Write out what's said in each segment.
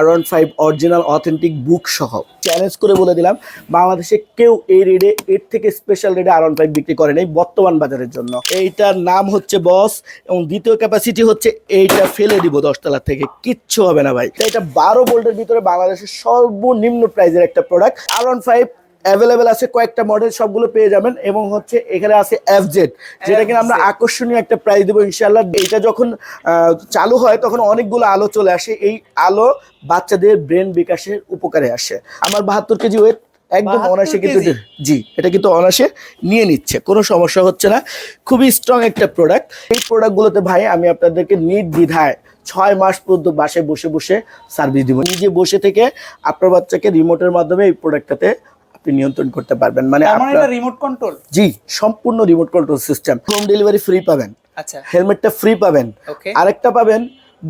R15 original authentic বুক সহ challenge করে বলে দিলাম, বাংলাদেশে কেউ এই রেডে এর থেকে স্পেশাল রেডে R15 বিক্রি করে নাই বর্তমান বাজারের জন্য। এইটার নাম হচ্ছে বস এবং দ্বিতীয় ক্যাপাসিটি হচ্ছে এইটা ফেলে দিব 10 তলা থেকে, কিচ্ছু হবে না ভাই। এটা 12 ভোল্টের ভিতরে বাংলাদেশের সর্বনিম্ন প্রাইজের একটা প্রোডাক্ট। R15 অ্যাভেলেবেল আছে, কয়েকটা মডেল, সবগুলো পেয়ে যাবেন। এবং হচ্ছে এখানে আছে FZ, যেটা কিনা আমরা আকর্ষণীয় একটা প্রাইস দেবো ইনশাল্লাহ। এইটা যখন চালু হয় তখন অনেকগুলো আলো চলে আসে, এই আলো বাচ্চাদের ব্রেন বিকাশের উপকারে আসে। আমার 72 কেজি ওয়েট, একদম অনায়াসে কিন্তু, জি এটা কিন্তু অনায়াসে নিয়ে নিচ্ছে, কোনো সমস্যা হচ্ছে না। খুবই স্ট্রং একটা প্রোডাক্ট। এই প্রোডাক্টগুলোতে ভাই আমি আপনাদেরকে নির্দ্বিধায় 6 মাস পর্যন্ত বাসায় বসে বসে সার্ভিস দিব। নিজে বসে থেকে আপনার বাচ্চাকে রিমোটের মাধ্যমে এই প্রোডাক্টটাতে নিয়ন্ত্রণ করতে পারবেন। মানে এটা রিমোট কন্ট্রোল, জি সম্পূর্ণ remote control system. Home delivery free পাবেন, আচ্ছা হেলমেটটা ফ্রি পাবেন। আরেকটা পাবেন,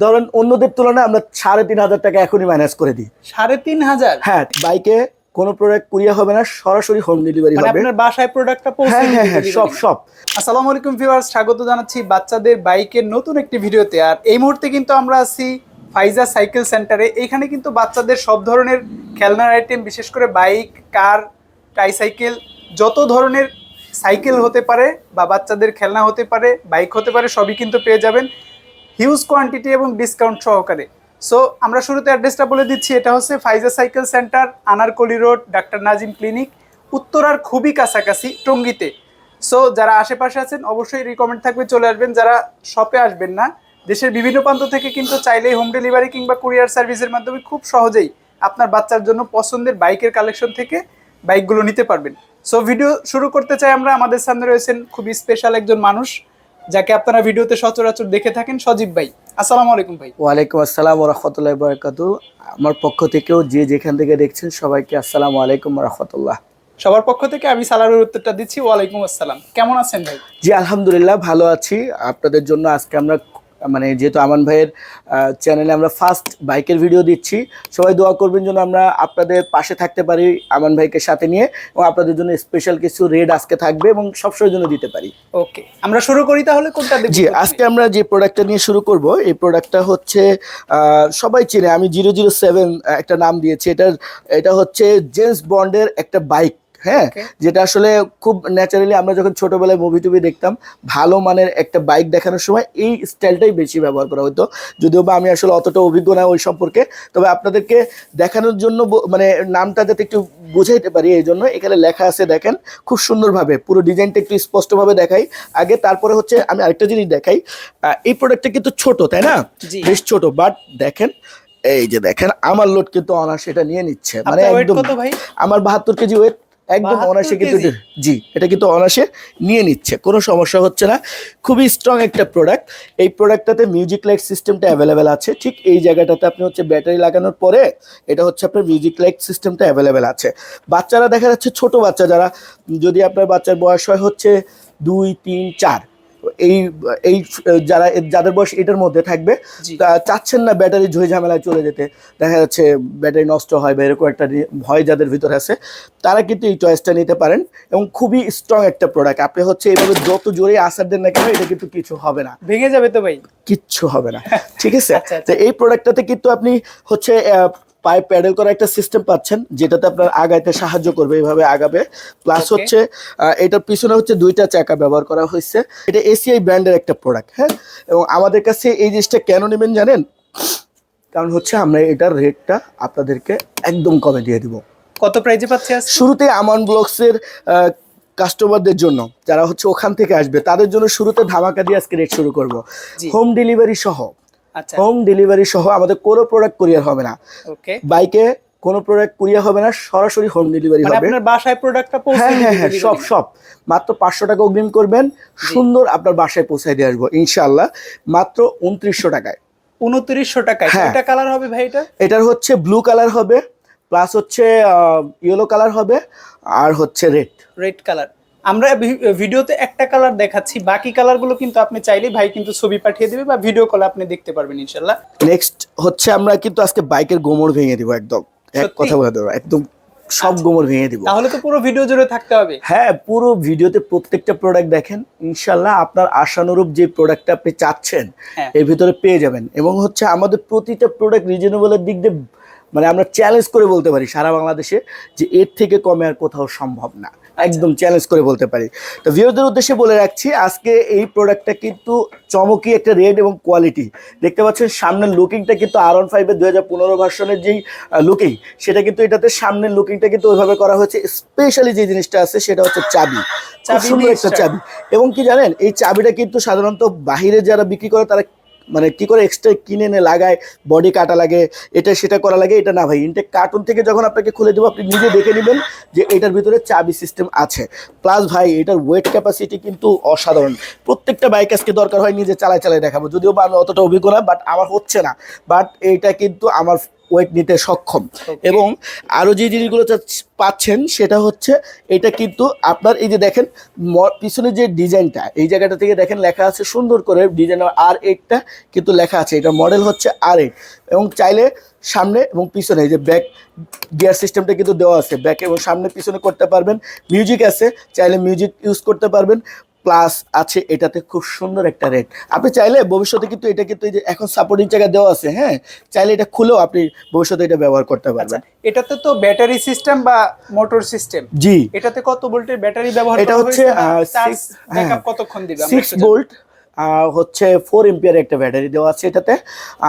ধরেন অন্যদের তুলনায় আমরা 3,500 টাকা এখনই মাইনাস করে দিই। 3,500? হ্যাঁ, বাইকে কোনো প্রোডাক্ট কুরিয়ার হবে না, সরাসরি হোম ডেলিভারি হবে। আপনার বাসায় প্রোডাক্টটা পৌঁছে দিবে। হ্যাঁ, সব। আসসালামু আলাইকুম ভিউয়ার্স, স্বাগত জানাচ্ছি বাচ্চাদের বাইকের নতুন একটি ভিডিওতে। আর এই মুহূর্তে কিন্তু আমরা আছি ফাইজা সাইকেল সেন্টারে। এখানে কিন্তু বাচ্চাদের সব ধরনের খেলনার আইটেম, বিশেষ করে বাইক, কার, ট্রাইসাইকেল, যত ধরনের সাইকেল হতে পারে বা বাচ্চাদের খেলনা হতে পারে, বাইক হতে পারে, সবই কিন্তু পেয়ে যাবেন হিউজ কোয়ান্টিটি এবং ডিসকাউন্ট সহকারে। সো আমরা শুরুতে অ্যাড্রেসটা বলে দিচ্ছি। এটা হচ্ছে ফাইজা cycle centre, Anarkali road, doctor Nazim clinic, উত্তরার খুবই কাছাকাছি, টঙ্গীতে। সো যারা আশেপাশে আছেন অবশ্যই রিকমেন্ড থাকবে চলে আসবেন। যারা শপে আসবেন না, দেশের বিভিন্ন প্রান্ত থেকে কিন্তু চাইলেই হোম ডেলিভারি কিংবা কুরিয়ার সার্ভিসের মাধ্যমে খুব সহজেই আপনার বাচ্চার জন্য পছন্দের বাইকের কালেকশন থেকে বাইকগুলো নিতে পারবেন। সো ভিডিও শুরু করতে চাই আমরা। আমাদের সামনে রয়েছেন খুবই স্পেশাল একজন মানুষ, যাকে আপনারা ভিডিওতে সচরাচর দেখে থাকেন, সজীব ভাই। আসসালামু আলাইকুম ভাই। ওয়ালাইকুম আসসালাম ওয়া রাহমাতুল্লাহি ওয়া বারাকাতুহু। আমার পক্ষ থেকেও যে যেখান থেকে দেখছেন সবাইকে আসসালামু আলাইকুম ওয়া রাহমাতুল্লাহ। সবার পক্ষ থেকে আমি সালামের উত্তরটা দিচ্ছি, ওয়ালাইকুম আসসালাম। কেমন আছেন ভাই? জি আলহামদুলিল্লাহ ভালো আছি। আপনাদের জন্য আজকে আমরা মানে যেহেতু আমান ভাইয়ের চ্যানেলে আমরা ফার্স্ট বাইকের ভিডিও দিচ্ছি, সবাই দোয়া করবেন যেন আমরা আপনাদের পাশে থাকতে পারি আমান ভাইকে সাথে নিয়ে, এবং আপনাদের জন্য স্পেশাল কিছু রেড আজকে থাকবে এবং সবসময়ের জন্য দিতে পারি। ওকে, আমরা শুরু করি তাহলে। কোনটা দেব? জি, আজকে আমরা যে প্রোডাক্টটা নিয়ে শুরু করব, এই প্রোডাক্টটা হচ্ছে সবাই চিনে, আমি 007 একটা নাম দিয়েছি। এটা হচ্ছে জেমস বন্ডের একটা বাইক। হ্যাঁ, যেটা আসলে খুব ন্যাচারালি আমরা যখন ছোটবেলায় মুভি টুভি দেখতাম, ভালো মানের একটা বাইক দেখানোর সময় এই স্টাইলটাই বেশি ব্যবহার করা হতো। যদিও বা আমি আসলে অতটা অভিজ্ঞ না ওই সম্পর্কে, তবে আপনাদেরকে দেখানোর জন্য মানে নামটা যাতে একটু বুঝাইতে পারি এই জন্য এখানে লেখা আছে, দেখেন খুব সুন্দরভাবে পুরো ডিজাইনটা একটু স্পষ্টভাবে দেখাই আগে, তারপরে হচ্ছে আমি আরেকটা জিনিস দেখাই। এই প্রোডাক্টটা কিন্তু ছোট, তাই না? বেশ ছোট, বাট দেখেন এই যে দেখেন আমার লোড কিন্তু অনায়াসে এটা নিয়ে নিচ্ছে। মানে একদম আমার 72 কেজি ওয়েট, একদম অনায়াসে কিন্তু, জি এটা কিন্তু অনায়াসে নিয়ে নিচ্ছে, কোনো সমস্যা হচ্ছে না। খুবই স্ট্রং একটা প্রোডাক্ট। এই প্রোডাক্টটাতে মিউজিক লাইট সিস্টেমটা অ্যাভেলেবেল আছে। ঠিক এই জায়গাটাতে আপনি হচ্ছে ব্যাটারি লাগানোর পরে এটা হচ্ছে আপনার মিউজিক লাইট সিস্টেমটা অ্যাভেলেবেল আছে। বাচ্চারা দেখা যাচ্ছে, ছোট বাচ্চা যারা, যদি আপনার বাচ্চার বয়স হয় হচ্ছে 2, 3, 4, এই যাদের বয়স এটার মধ্যে থাকবে, চাচ্ছেন না ব্যাটারি ঝই ঝামেলায় চলে যেতে, দেখা যাচ্ছে ব্যাটারি নষ্ট হয় বা এরকম একটা ভয় যাদের ভিতরে আছে, তারা কিন্তু এই চয়েসটা নিতে পারেন। এবং খুবই স্ট্রং একটা প্রোডাক্ট। আপনি হচ্ছে এইভাবে যত জোরে আসার দেন না কেন, এটা কিন্তু কিছু হবে না, ভেঙে যাবে তো ভাই? কিচ্ছু হবে না, ঠিক আছে? তো এই প্রোডাক্টটাতে কিন্তু আপনি হচ্ছে পায়ে প্যাডেল করা একটা সিস্টেম পাচ্ছেন, যেটাতে আপনার আগাইতে সাহায্য করবে, এইভাবে আগাবে। প্লাস হচ্ছে এটার পিছনে হচ্ছে 2টা চাকা ব্যবহার করা হয়েছে। এটা এসিআই ব্র্যান্ডের একটা প্রোডাক্ট। হ্যাঁ, এবং আমাদের কাছে এই জিনিসটা কেন নেবেন জানেন? কারণ হচ্ছে আমরা এটার রেটটা আপনাদেরকে একদম কমে দিয়ে দিব। কত প্রাইসে পাচ্ছি? শুরুতে আমান ব্লগসের কাস্টমারদের জন্য, যারা হচ্ছে ওখান থেকে আসবে, তাদের জন্য শুরুতে ধামাকা দিয়ে আজকে রেট শুরু করব। হোম ডেলিভারি সহ, হোম ডেলিভারি সহ আমাদের কোনো প্রোডাক্ট কুরিয়ার হবে না। ওকে, বাইকে কোনো প্রোডাক্ট কুরিয়ার হবে না, সরাসরি হোম ডেলিভারি হবে। আপনার বাসায় প্রোডাক্টটা পৌঁছে দিবে? হ্যাঁ, সব মাত্র 500 টাকা অগ্রিম করবেন, সুন্দর আপনার বাসায় পৌঁছে দিয়ে আসবো ইনশাআল্লাহ, মাত্র 2900 টাকায়। 2900 টাকায়? এটা কালার হবে ভাই? এটার হচ্ছে ব্লু কালার হবে, প্লাস হচ্ছে ইয়েলো কালার হবে, আর হচ্ছে রেড কালার। আমরা ভিডিওতে একটা কালার দেখাচ্ছি, বাকি কালারগুলো কিন্তু আপনি চাইলেই ভাই কিন্তু ছবি পাঠিয়ে দিবে বা ভিডিও কলে আপনি দেখতে পারবেন ইনশাআল্লাহ। নেক্সট হচ্ছে আমরা কিন্তু আজকে বাইকের গোমর ভেঙে দিব, একদম এক কথা বলে দেবো, একদম সব গোমর ভেঙে দিব। তাহলে তো পুরো ভিডিও জুড়ে থাকতে হবে। হ্যাঁ, পুরো ভিডিওতে প্রত্যেকটা প্রোডাক্ট দেখেন, ইনশাল্লাহ আপনার আশানুরূপ যে প্রোডাক্টটা আপনি চাচ্ছেন এর ভিতরে পেয়ে যাবেন। এবং হচ্ছে আমাদের প্রতিটা প্রোডাক্ট রিজনেবলের দিক দিয়ে মানে আমরা চ্যালেঞ্জ করে বলতে পারি সারা বাংলাদেশে যে এর থেকে কমে আর কোথাও সম্ভব না, একদম চ্যালেঞ্জ করে বলতে পারি। তো ভিউয়ারদের উদ্দেশ্যে বলে রাখছি, আজকে এই প্রোডাক্টটা কিন্তু চমকি একটা রেড এবং কোয়ালিটি দেখতে পাচ্ছেন। সামনের লুকিংটা কিন্তু R15 এর 2015 ভার্সনের যেই লুকিং, সেটা কিন্তু এটাতে সামনের লুকিংটা কিন্তু ওইভাবে করা হয়েছে। স্পেশালি যে জিনিসটা আছে সেটা হচ্ছে চাবি, খুব সুন্দর একটা চাবি। এবং কি জানেন, এই চাবিটা কিন্তু সাধারণত বাহিরে যারা বিক্রি করে তারা মানে কি করে এক্সট্রা কিনে এনে লাগায়, বডি কাটা লাগে, এটা সেটা করা লাগে। এটা না ভাই, ইনটেক কার্টুন থেকে যখন আপনাকে খুলে দেবো আপনি নিজে দেখে নেবেন যে এটার ভিতরে চাবি সিস্টেম আছে। প্লাস ভাই এটার ওয়েট ক্যাপাসিটি কিন্তু অসাধারণ। প্রত্যেকটা বাইক আজকে দরকার হয় নিজে চালায় দেখাবো, যদিও বা আমি অতটা অভিজ্ঞ না, বাট আমার হচ্ছে না, বাট এইটা কিন্তু আমার ওয়েট নিতে সক্ষম। এবং আরও যে জিনিসগুলো পাচ্ছেন সেটা হচ্ছে এটা কিন্তু আপনার এই যে দেখেন পিছনে যে ডিজাইনটা, এই জায়গাটা থেকে দেখেন লেখা আছে সুন্দর করে ডিজাইন R8টা কিন্তু লেখা আছে, এটা মডেল হচ্ছে R8। এবং চাইলে সামনে এবং পিছনে এই যে ব্যাক গিয়ার সিস্টেমটা কিন্তু দেওয়া আছে, ব্যাক এবং সামনে পিছনে করতে পারবেন। মিউজিক আছে, চাইলে মিউজিক ইউজ করতে পারবেন। প্লাস আছে এটাতে খুব সুন্দর একটা রেট। আপনি চাইলে ভবিষ্যতে কিন্তু এটা কিন্তু এই যে এখন সাপোর্টিং জায়গা দেওয়া আছে, হ্যাঁ, চাইলে এটা খুলেও আপনি ভবিষ্যতে এটা ব্যবহার করতে পারবেন। এটাতে তো ব্যাটারি সিস্টেম বা মোটর সিস্টেম, জি, এটাতে কত ভোল্টের ব্যাটারি ব্যবহার এটা হচ্ছে চার্জ ব্যাকআপ কতক্ষণ দিবে? 6 ভোল্ট হচ্ছে 4 এম্পিয়ার একটা ব্যাটারি দেওয়া আছে এটাতে।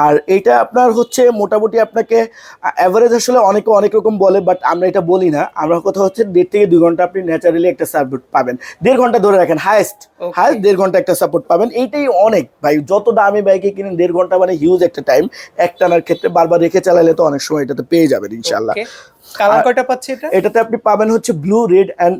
আর এইটা আপনার হচ্ছে মোটামুটি আপনাকে অ্যাভারেজ আসলে অনেকে অনেক রকম বলে, বাট আমরা এটা বলি না। আমরা কথা হচ্ছে 1.5 থেকে 2 ঘন্টা আপনি ন্যাচারালি একটা সাপোর্ট পাবেন। 1.5 ঘন্টা ধরে রাখেন, হাইস্ট 1.5 ঘন্টা একটা সাপোর্ট পাবেন। এইটাই অনেক ভাই, যত দামি বাইকে কিনেন 1.5 ঘন্টা মানে হিউজ একটা টাইম। একটানার ক্ষেত্রে বারবার রেখে চালালে তো অনেক সময় এটাতে পেয়ে যাবেন ইনশাআল্লাহ। কালার কয়টা পাচ্ছি এটা? এটাতে আপনি পাবেন হচ্ছে ব্লু, রেড এন্ড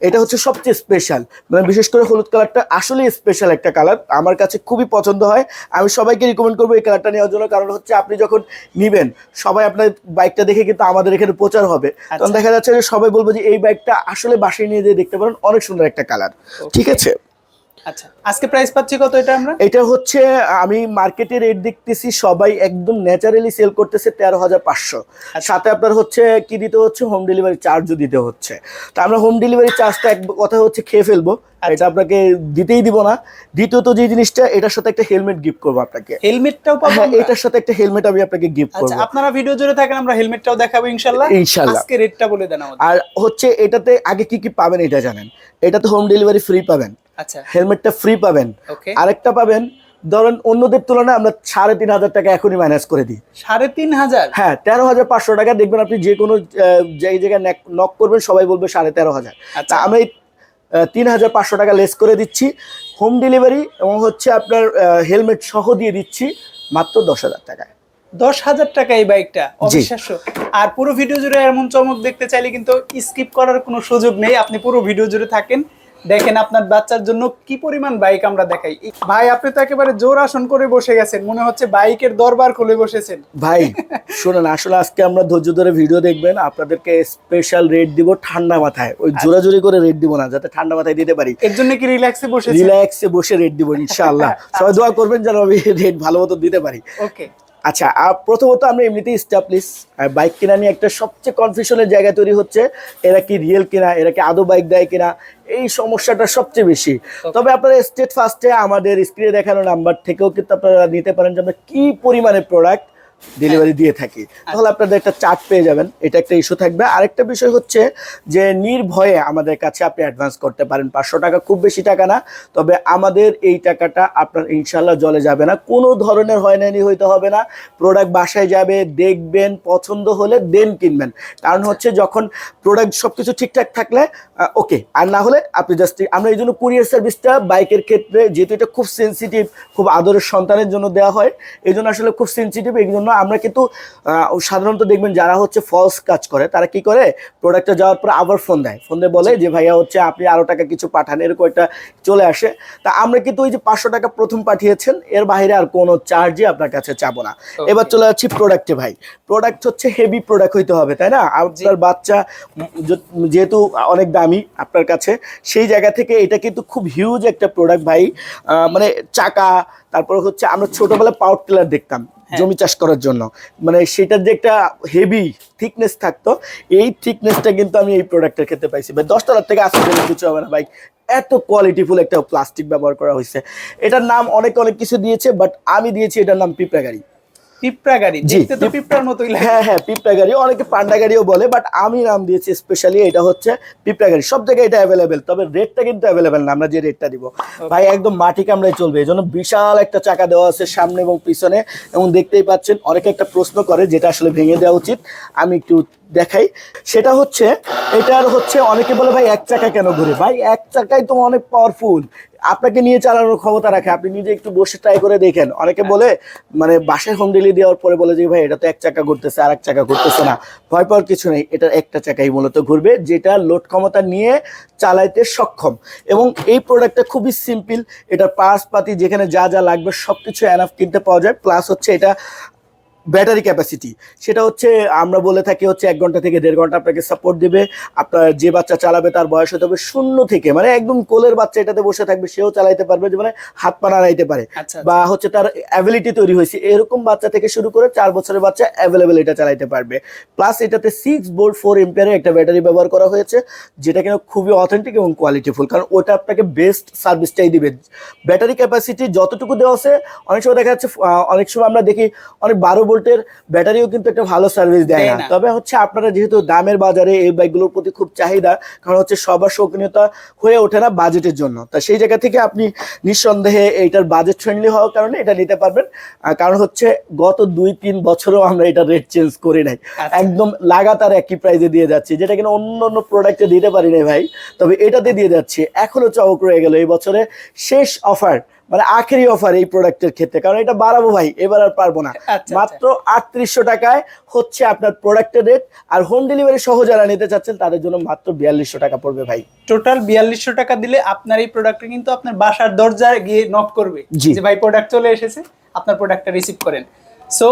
এটা হচ্ছে সবচেয়ে স্পেশাল, মানে বিশেষ করে হলুদ কালারটা আসলে স্পেশাল একটা কালার, আমার কাছে খুবই পছন্দ হয়। আমি সবাইকে রিকমেন্ড করবো এই কালারটা নেওয়ার জন্য, কারণ হচ্ছে আপনি যখন নিবেন সবাই আপনার বাইকটা দেখে কিন্তু আমাদের এখানে প্রচার হবে, তখন দেখা যাচ্ছে যে সবাই বলবো যে এই বাইকটা আসলে বাসায় নিয়ে যেয়ে দেখতে পারেন, অনেক সুন্দর একটা কালার। ঠিক আছে, আচ্ছা আজকে প্রাইস পাচ্ছি কত এটা আমরা? এটা হচ্ছে আমি মার্কেটে রেট দেখতেছি সবাই একদম ন্যাচারালি সেল করতেছে 13,500। সাথে আপনার হচ্ছে কি দিতে হচ্ছে, হোম ডেলিভারি চার্জও দিতে হচ্ছে। তা আমরা হোম ডেলিভারি চার্জটা এক কথা হচ্ছে খেয়ে ফেলবো, এটা আপনাকে দিতেই দিব না। দ্বিতীয়ত যে জিনিসটা, এটার সাথে একটা হেলমেট গিফট করবো আপনাকে। হেলমেটটাও পাবো? হ্যাঁ, এটার সাথে একটা হেলমেট আমি আপনাকে গিফট করবো। আচ্ছা, আপনারা ভিডিও জুড়ে থাকেন, আমরা হেলমেটটাও দেখাবো ইনশাআল্লাহ। আজকে রেটটা বলে দেন আমাদের। আর হচ্ছে এটাতে আগে কি কি পাবেন এটা জানেন, এটাতে হোম ডেলিভারি ফ্রি পাবেন, আচ্ছা হেলমেটটা ফ্রি পাবেন, আরেকটা পাবেন ধরেন অন্যদের তুলনায় আমরা 3,500 টাকা এখনই মাইনাস করে দিই। 3,500? হ্যাঁ, 13,500 টাকা। দেখবেন আপনি যে কোনো জায়গায় নক করবেন সবাই বলবে 13,500। তা আমরা 3,500 টাকা লেস করে দিচ্ছি, হোম ডেলিভারি এবং হচ্ছে আপনার হেলমেট সহ দিয়ে দিচ্ছি মাত্র 10,000 টাকায়। 10,000 টাকা এই বাইকটা, অবিশ্বাস্য। আর পুরো ভিডিও জুড়ে এমন চমক দেখতে চাইলে কিন্তু স্কিপ করার কোনো সুযোগ নেই, আপনি পুরো ভিডিও জুড়ে থাকেন, দেখেন আপনার বাচ্চার জন্য কি পরিমাণ বাইক আমরা দেখাই। ভাই আপনি তো একেবারে জোর আসন করে বসে গেছেন, মনে হচ্ছে বাইকের দরবার খুলে বসেছেন। ভাই শুনুন, আসলে আজকে আমরা ধৈর্য ধরে ভিডিও দেখবেন, আপনাদেরকে স্পেশাল রেট দিব ঠান্ডা মাথায়, ওই জোরাজোরি করে রেট দিব না, যাতে ঠান্ডা মাথায় দিতে পারি। এর জন্য কি রিল্যাক্সে বসে রেট দিব ইনশাআল্লাহ। সবাই দোয়া করবেন যেন আমি রেট ভালো মতো দিতে পারি। ওকে, আচ্ছা, প্রথমত আমরা এমনিতেই স্টাবলিশ বাইক কেনা নিয়ে একটা সবচেয়ে কনফিউশনের জায়গা তৈরি হচ্ছে, এরা কি রিয়েল কিনা, এরা কি আদৌ বাইক দেয় কিনা, এই সমস্যাটা সবচেয়ে বেশি। তবে আপনারা স্টেট ফার্স্টে আমাদের স্ক্রিনে দেখানো নাম্বার থেকেও কিন্তু আপনারা নিতে পারেন যে আমরা কি পরিমাণে প্রোডাক্ট ডেলিভারি দিয়ে থাকি, তাহলে আপনাদের একটা চার্ট পেয়ে যাবেন, এটা একটা ইস্যু থাকবে। আরেকটা বিষয় হচ্ছে যে নির্ভয়ে আমাদের কাছে আপনি অ্যাডভান্স করতে পারেন, 500 টাকা খুব বেশি টাকা না, তবে আমাদের এই টাকাটা আপনার ইনশাল্লাহ জলে যাবে না, কোনো ধরনের হয়রানি হইতে হবে না। প্রোডাক্ট বাসায় যাবে, দেখবেন, পছন্দ হলে দেন কিনবেন। কারণ হচ্ছে যখন প্রোডাক্ট সবকিছু ঠিকঠাক থাকলে ওকে, আর না হলে আপনি জাস্ট, আমরা এই জন্য কুরিয়ার সার্ভিসটা বাইকের ক্ষেত্রে, যেহেতু এটা খুব সেন্সিটিভ, খুব আদরের সন্তানের জন্য দেওয়া হয়, এই জন্য আসলে খুব সেন্সিটিভ। এই জন্য আমরা কিন্তু সাধারণত দেখবেন যারা হচ্ছে ফলস কাজ করে, তারা কি করে, প্রোডাক্টটা যাওয়ার পর আবার ফোন দেয় বলে যে ভাইয়া হচ্ছে আপনি আরো টাকা কিছু পাঠান, এরকম একটা চলে আসে। তা আমরা কিন্তু ওই যে 500 টাকা প্রথম পাঠিয়েছেন, এর বাইরে আর কোনো চার্জই আপনার কাছে চাবো না। এবার চলে যাচ্ছি প্রোডাক্টে। ভাই প্রোডাক্ট হচ্ছে হেভি প্রোডাক্ট হইতে হবে, তাই না? আপনার বাচ্চা যেহেতু অনেক দামি আপনার কাছে, সেই জায়গা থেকে এটা কিন্তু খুব হিউজ একটা প্রোডাক্ট ভাই। মানে চাকা, তারপর হচ্ছে আমরা ছোটবেলায় পাওয়ার টিলার দেখতাম জমি চাষ করার জন্য, মানে সেটার যে একটা হেভি থিকনেস থাকতো, এই থিকনেসটা কিন্তু আমি এই প্রোডাক্টের ক্ষেত্রে পাইছি ভাই। 10 তলার থেকে আসতে কিছু হবে না ভাই, এত কোয়ালিটিফুল একটা প্লাস্টিক ব্যবহার করা হয়েছে। এটার নাম অনেক কিছু দিয়েছে, বাট আমি দিয়েছি এটার নাম পিঁপড়া গাড়ি। পিঁপড়া গাড়ি, দেখতে তো পিঁপড়ার মতোই লাগে। হ্যাঁ হ্যাঁ, পিঁপড়া গাড়ি, অনেকে পান্ডা গাড়িও বলে, বাট আমি নাম দিয়েছি স্পেশালি এটা হচ্ছে পিঁপড়া গাড়ি। সব জায়গায় এটা অ্যাভেলেবেল, তবে রেটটা কিন্তু অ্যাভেলেবেল না, আমরা যে রেটটা দিব ভাই একদম মাটি কামড়ায় চলবে। এই জন্য বিশাল একটা চাকা দেওয়া আছে সামনে এবং পিছনে, এবং দেখতেই পাচ্ছেন অনেকে একটা প্রশ্ন করে যেটা আসলে ভেঙে দেওয়া উচিত, আমি একটু দেখাই। সেটা হচ্ছে এটার হচ্ছে অনেকে বলে ভাই এক চাকা কেন ঘুরে, ভাই এক চাকাই তো অনেক পাওয়ারফুল, আপনাকে নিয়ে চালানোর ক্ষমতা রাখে, আপনি নিজে একটু বসে ট্রাই করে দেখেন। অনেকে বলে মানে বাসায় হোম ডেলিভারি দেওয়ার পরে বলে যে ভাই এটা তো এক চাকা ঘুরতেছে আর এক চাকা ঘুরতেছে না, ভয় পাওয়ার কিছু নেই, এটা একটা চাকাই মূলত ঘুরবে যেটা লোড ক্ষমতা নিয়ে চালাইতে সক্ষম। এবং এই প্রোডাক্টটা খুবই সিম্পল, এটার পার্টস পাতি যেখানে যা যা লাগবে সবকিছু এনাফ কিনতে পাওয়া যায়। প্লাস হচ্ছে এটা ব্যাটারি ক্যাপাসিটি, সেটা হচ্ছে আমরা বলে থাকি হচ্ছে 1 ঘন্টা থেকে 1.5 ঘন্টা আপনাকে সাপোর্ট দেবে। আপনার যে বাচ্চা চালাবে তার বয়স হতে হবে 0 থেকে, মানে একদম কোলের বাচ্চা এটাতে বসে থাকবে, সেও চালাইতে পারবে, যে মানে হাত পা নাড়াইতে পারে, বা হচ্ছে তার অ্যাবিলিটি তৈরি হয়েছে এরকম বাচ্চা থেকে শুরু করে 4 বছরের বাচ্চা অ্যাভেলেবেল এটা চালাইতে পারবে। প্লাস এটাতে 6 ভোল্ট 4 এম্পিয়ারের একটা ব্যাটারি ব্যবহার করা হয়েছে, যেটা কিনা খুবই অথেন্টিক এবং কোয়ালিটিফুল, কারণ ওটা আপনাকে বেস্ট সার্ভিসটাই দিবে। ব্যাটারি ক্যাপাসিটি যতটুকু দেওয়া আছে, অনেক সময় দেখা যাচ্ছে অনেক সময় আমরা দেখি অনেক 12 ভোল্টের ব্যাটারিও কিন্তু একটা ভালো সার্ভিস দেয় না। তবে হচ্ছে আপনারা যেহেতু দামের বাজারে এই বাইকগুলোর প্রতি খুব চাহিদা, কারণ হচ্ছে সবার শৌখিনতা হয়ে ওঠে না বাজেটের জন্য, তা সেই জায়গা থেকে আপনি নিঃসন্দেহে এইটার বাজেট ফ্রেন্ডলি হওয়ার কারণে এটা নিতে পারবেন। কারণ হচ্ছে গত 2-3 বছরও আমরা এটা রেট চেঞ্জ করি নাই, একদম লাগাতার একই প্রাইসে দিয়ে যাচ্ছি, যেটা কিনা অন্য অন্য প্রোডাক্টে দিতে পারি নাই ভাই, তবে এটাতে দিয়ে যাচ্ছি। এখনো চমক রয়ে গেল, এই বছরে শেষ অফার, মানে আখেরি অফার এই প্রোডাক্টের ক্ষেত্রে, কারণ এটা বাড়াবো ভাই এবার আর পারবো না। মাত্র 3800 টাকায় হচ্ছে আপনার প্রোডাক্টের রেট, আর হোম ডেলিভারি সহ যারা নিতে চাচ্ছেন তাদের জন্য মাত্র 4200 টাকা পড়বে ভাই। টোটাল 4200 টাকা দিলে আপনার এই প্রোডাক্টটা কিন্তু আপনার বাসার দরজায় গিয়ে নক করবে যে ভাই প্রোডাক্ট চলে এসেছে, আপনার প্রোডাক্টটা রিসিভ করেন। সো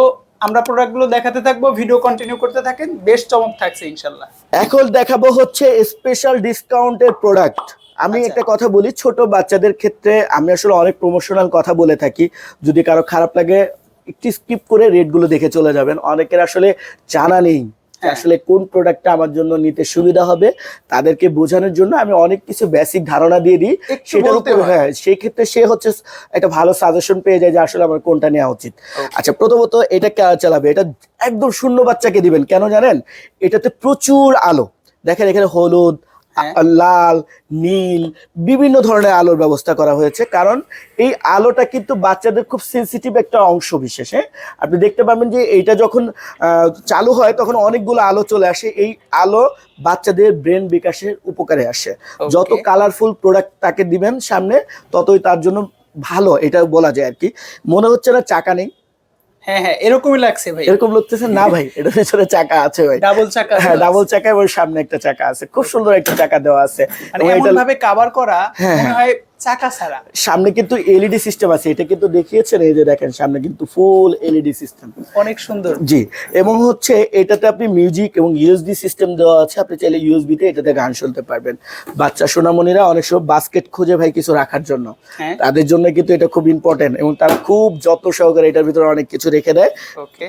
আমরা প্রোডাক্টগুলো দেখাতে থাকবো, ভিডিও কন্টিনিউ করতে থাকেন, বেশ চমক থাকছে ইনশাআল্লাহ। এখন দেখাবো হচ্ছে স্পেশাল ডিসকাউন্টের প্রোডাক্ট। আমি একটা কথা বলি, ছোট বাচ্চাদের ক্ষেত্রে আমি আসলে অনেক প্রমোশনাল কথা বলে থাকি, যদি কারো খারাপ লাগে একটু স্কিপ করে রেটগুলো দেখে চলে যাবেন। অনেকের আসলে জানা নেই আসলে কোন প্রোডাক্টটা আমার জন্য নিতে সুবিধা হবে, তাদেরকে বোঝানোর জন্য আমি অনেক কিছু বেসিক ধারণা দিয়ে দিই, সেটার উপর হ্যাঁ সেই ক্ষেত্রে সে হচ্ছে একটা ভালো সাজেশন পেয়ে যায় যে আসলে আমার কোনটা নেওয়া উচিত। আচ্ছা, প্রথমত এটা কারা চালাবে, এটা একদম শূন্য বাচ্চাকে দিবেন, কেন জানেন? এটাতে প্রচুর আলো, দেখেন এখানে হলুদ, লাল, নীল বিভিন্ন ধরনের আলোর ব্যবস্থা করা হয়েছে, কারণ এই আলোটা কিন্তু বাচ্চাদের খুব সেন্সিটিভ একটা অংশ বিশেষ। আপনি দেখতে পাবেন যে এইটা যখন চালু হয় তখন অনেকগুলো আলো চলে আসে, এই আলো বাচ্চাদের ব্রেন বিকাশের উপকারে আসে। যত কালারফুল প্রোডাক্ট তাকে দিবেন সামনে ততই তার জন্য ভালো, এটা বলা যায় আর কি। মনে হচ্ছে না চাকা নেই? হ্যাঁ হ্যাঁ, এরকমই লাগছে ভাই। এরকম লাগতেছে না ভাই, এটা পিছনে চাকা আছে ভাই, ডাবল চাকা। হ্যাঁ ডাবল চাকা, এবং সামনে একটা চাকা আছে, খুব সুন্দর একটা চাকা দেওয়া আছে, মানে এমন ভাবে কভার করা মনে হয় চাকা ছাড়া। সামনে কিন্তু এলইডি সিস্টেম আছে, এটা কিন্তু দেখিয়েছেন, এই যে দেখেন সামনে কিন্তু ফুল এলইডি সিস্টেম, অনেক সুন্দর। জি, এবং হচ্ছে এটাতে আপনি মিউজিক এবং ইউএসবি সিস্টেম দেওয়া আছে, আপনি চাইলে ইউএসবি তে এটাতে গান শুনতে পারবেন। বাচ্চা সোনামণিরা অনেক সময় বাস্কেট খুঁজে ভাই কিছু রাখার জন্য, তাদের জন্য কিন্তু এটা খুব ইম্পর্টেন্ট, এবং তারা খুব যত্ন সহকারে এটার ভিতরে অনেক কিছু রেখে দেয়,